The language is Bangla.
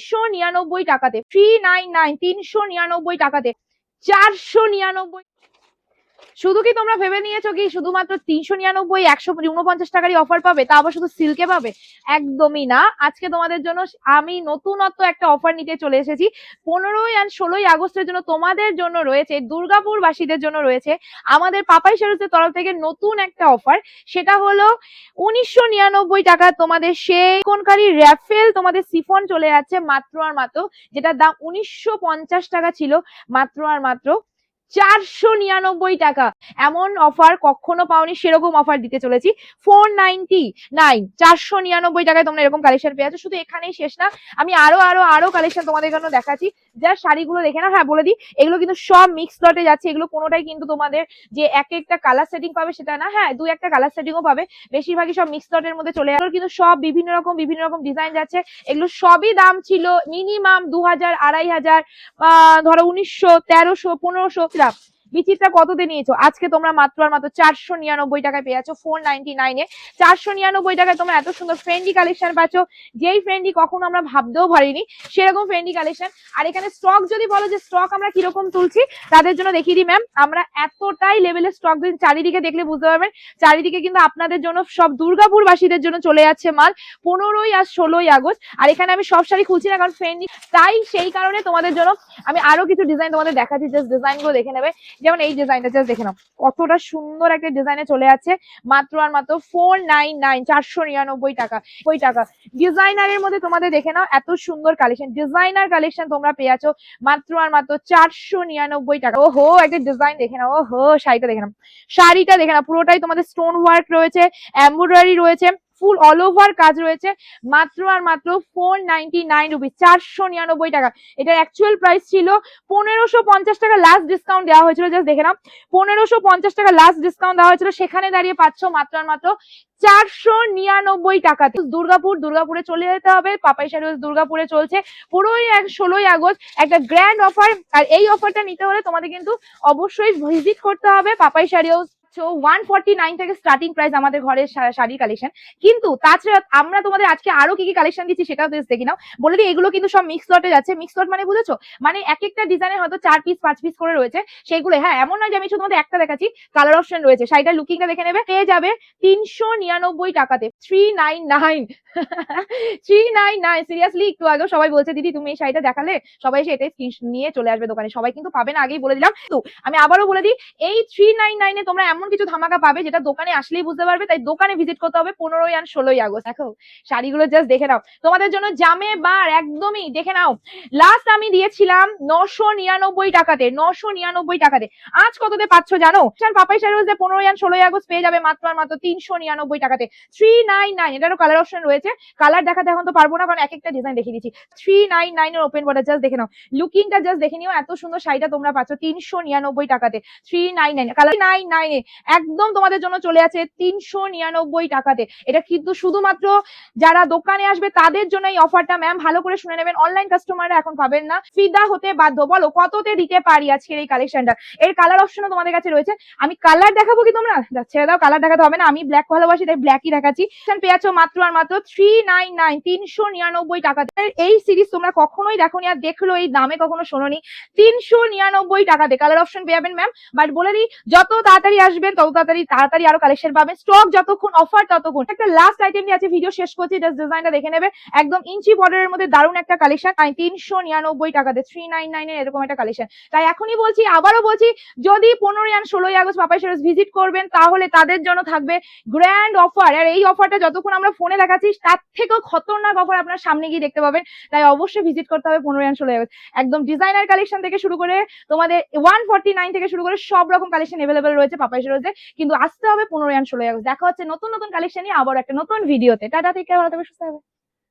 399 টাকাতে, 399, 399 টাকাতে, 499। শুধু কি তোমরা ভেবে নিয়েছো কি শুধুমাত্র 399 149 টাকারই অফার পাবে, তা আবার শুধু সিল্কে পাবে? একদমই না। আজকে তোমাদের জন্য আমি নতুনত্ব একটা অফার নিতে চলে এসেছি। 15 আর 16 আগস্টের জন্য তোমাদের জন্য রয়েছে, দুর্গাপুর বাসীদের জন্য রয়েছে আমাদের পাপাই শাড়িজের তরফ থেকে নতুন একটা অফার। সেটা হলো 1999 টাকা তোমাদের সেই কোনকারী র্যাফেল তোমাদের সিফন চলে যাচ্ছে মাত্র আর মাত্র, যেটার দাম 1950 টাকা ছিল, মাত্র আর মাত্র 499 টাকা। এমন অফার কখনো পাওনি, সেরকম অফার দিতে চলেছি। 499, 499 টাকায় তোমরা এরকম কালেকশন পেয়ে যাচ্ছ। শুধু এখানেই শেষ না, আমি আরো কালেকশন তোমাদের জন্য দেখাচ্ছি। যা শাড়িগুলো দেখে না, হ্যাঁ বলে দিই, এগুলো কিন্তু সব মিক্স লটে যাচ্ছে। এগুলো কোনোটাই কিন্তু তোমাদের যে এক একটা কালার সেটিং পাবে সেটা না, হ্যাঁ দুই একটা কালার সেটিংও পাবে, বেশিরভাগই সব মিক্স লটের মধ্যে চলে যাবে। কিন্তু সব বিভিন্ন রকম ডিজাইন যাচ্ছে। এগুলো সবই দাম ছিল মিনিমাম 2000, 2500, ধরো 1900, 1300, 1500। বিচিত্রা কততে নিয়েছো? আজকে তোমরা মাত্র আর মাত্র 499 টাকায় পেয়ে যাচ্ছ। 499 এ 499 টাকায় তোমরা এত সুন্দর ফ্রেন্ডি কালেকশন পাচ্ছ, যেই ফ্রেন্ডি কখনো আমরা ভাবতেও পারিনি সেরকম ফ্রেন্ডি কালেকশন। আর এখানে স্টক যদি বলো যে স্টক আমরা কিরকম তুলছি, তাদের জন্য দেখিয়ে দিই ম্যাম, আমরা এতটাই লেভেলের স্টক দিন, চারিদিকে দেখলে বুঝতে পারবেন। চারিদিকে কিন্তু আপনাদের জন্য সব দুর্গাপুর বাসীদের জন্য চলে যাচ্ছে মাল 15 আর 16 আগস্ট। আর এখানে আমি সব শাড়ি খুলছি না কারণ ফ্রেন্ডি, তাই সেই কারণে তোমাদের জন্য আমি আরো কিছু ডিজাইন তোমাদের দেখাচ্ছি। জাস্ট ডিজাইন গুলো দেখে নেবে। যেমন এই ডিজাইনটা জাস্ট দেখে নাও, কতটা সুন্দর একটা ডিজাইনে চলে যাচ্ছে মাত্র আর মাত্র 499, 499 টাকা। ওই টাকা ডিজাইনারের মধ্যে তোমাদের দেখে নাও, এত সুন্দর কালেকশন, ডিজাইনার কালেকশন তোমরা পেয়ে যাচ্ছ মাত্র আর মাত্র 499 টাকা। ওহো, একটা ডিজাইন দেখে নাও, ওহো শাড়িটা দেখে নাও, শাড়িটা দেখে নাও, পুরোটাই তোমাদের স্টোন ওয়ার্ক রয়েছে, এমব্রয়ডারি রয়েছে, ফুল অল ওভার কাজ রয়েছে, মাত্র আর মাত্র 499 রুপিস, 499 টাকা। এটার অ্যাকচুয়াল প্রাইস ছিল 1550 টাকা, লাস্ট ডিসকাউন্ট দেওয়া হয়েছিল। জাস্ট দেখে নাও, 1550 টাকা লাস্ট ডিসকাউন্ট দেওয়া হয়েছিল, সেখানে দাঁড়িয়ে পাচ্ছ মাত্র আর মাত্র 499 টাকাতে। দুর্গাপুরে চলে যেতে হবে, পাপাই শাড়িজ দুর্গাপুরে চলছে 15 আর 16 আগস্ট একটা গ্র্যান্ড অফার। আর এই অফারটা নিতে হলে তোমাদের কিন্তু অবশ্যই ভিজিট করতে হবে পাপাই শাড়িজ। 149 থেকে স্টার্টিং প্রাইস আমাদের ঘরের শাড়ির কালেকশন। কিন্তু তাছাড়া আমরা তোমাদের আজকে আরো কি কি কালেকশন দিচ্ছি সেটাও দেখি নাও। বলে দিই, এগুলো কিন্তু সব মিক্স লটে যাচ্ছে। মিক্স লট মানে বুঝেছো, মানে এক একটা ডিজাইনের হয়তো 4 পিস 5 পিস করে রয়েছে সেইগুলো। হ্যাঁ, এমন নয় যে আমি শুধু তোমাদের একটা দেখাচ্ছি, কালার অপশন রয়েছে। শাড়িটার লুকিংটা দেখে নেবে, পেয়ে যাবে 399 টাকাতে। 399 399 সিরিয়াসলি। একটু আগেও সবাই বলছে দিদি তুমি এই শাড়িটা দেখালে, সবাই এসে এটাই স্ক্রিনশট নিয়ে চলে আসবে দোকানে। সবাই কিন্তু পাবে না, আগেই বলে দিলাম। তো আমি আবারও বলে দিই, এই 399 এ তোমরা এমন কিছু ধামাকা পাবে যেটা দোকানে আসলেই বুঝতে পারবে। তাই দোকানে ভিজিট করতে হবে 15 আর 16 আগস্ট। দেখো শাড়িগুলো জাস্ট দেখে নাও, তোমাদের জন্য জামে বার একদমই দেখে নাও। লাস্ট আমি দিয়েছিলাম 999 টাকাতে, 999 টাকাতে। আজ কততে পাচ্ছ জানো? পাপাই শাড়িজে 15 আর 16 আগস্ট পেয়ে যাবে মাত্র আর মাত্র 399 টাকাতে। 399, এটারও কালার অপশন রয়েছে। কালার দেখাতে এখন তো পারবো না কারণ এক একটা ডিজাইন দেখিয়ে দিচ্ছি। 399 এর ওপেন বর্ডার, জাস্ট দেখে নাও, লুকিংটা জাস্ট দেখে নিও। এত সুন্দর শাড়িটা তোমরা পাচ্ছ 399 টাকাতে। 399 কালার 99 এ একদম তোমাদের জন্য চলে আছে 399 টাকাতে। এটা কিন্তু শুধুমাত্র যারা দোকানে আসবে তাদের জন্য এই অফারটা। ম্যাম ভালো করে শুনে নেবেন, অনলাইন কাস্টমাররা এখন পাবেন না, ফিদা হতে বাধ্য। বলো কততে দিতে পারি আজকের এই কালেকশনটা? এর কালার অপশনও তোমাদের কাছে রয়েছে। আমি কালার দেখাবো কি তোমরা? ছেড়ে দাও, কালার দেখাতে হবে না, আমি ব্ল্যাক ভালোবাসি তাই ব্ল্যাকই দেখাচ্ছি। পেয়ে যাচ্ছ মাত্র আর মাত্র 399, 399 টাকাতে। এই সিরিজ তোমরা কখনোই দেখোনি, আর দেখলো এই দামে কখনো শোনোনি। 399 টাকাতে কালার অপশন পেয়ে যাবেন ম্যাম। বাট বলে দিই, যত তাড়াতাড়ি আসবেন তত তাড়াতাড়ি আরো কালেকশন পাবেন। স্টক যতক্ষণ অফার ততক্ষণ। একটা লাস্ট আইটেম নিয়ে আছে, ভিডিও শেষ করছি, জাস্ট ডিজাইনটা দেখে নেবে। একদম ইঞ্চি বর্ডারের মধ্যে দারুণ একটা কালেকশন 399 টাকাতে, 399 এর এরকম একটা কালেকশন। তাই এখনই বলছি, আবারও বলছি, যদি 15 আর 16 আগস্ট পাপাই শাড়িজ ভিজিট করবেন তাহলে তাদের জন্য থাকবে গ্র্যান্ড অফার। আর এই অফারটা যতক্ষণ আমরা ফোনে দেখাচ্ছি তার থেকেও খতরনাক অফার আপনার সামনে গিয়ে দেখতে পাবেন। তাই অবশ্যই ভিজিট করতে হবে 15 আর 16 আগস্ট। একদম ডিজাইনার কালেকশন থেকে শুরু করে তোমাদের 149 থেকে শুরু করে সব রকম কালেকশন এভেলেবেল রয়েছে পাপাই শাড়িজে। কিন্তু আসতে হবে 15 আর 16 আগস্ট। দেখা হচ্ছে নতুন কালেকশন নিয়ে আবার একটা নতুন ভিডিওতে। টাটা, থেকে ভালো থাকবে, সুস্থ থাকবে।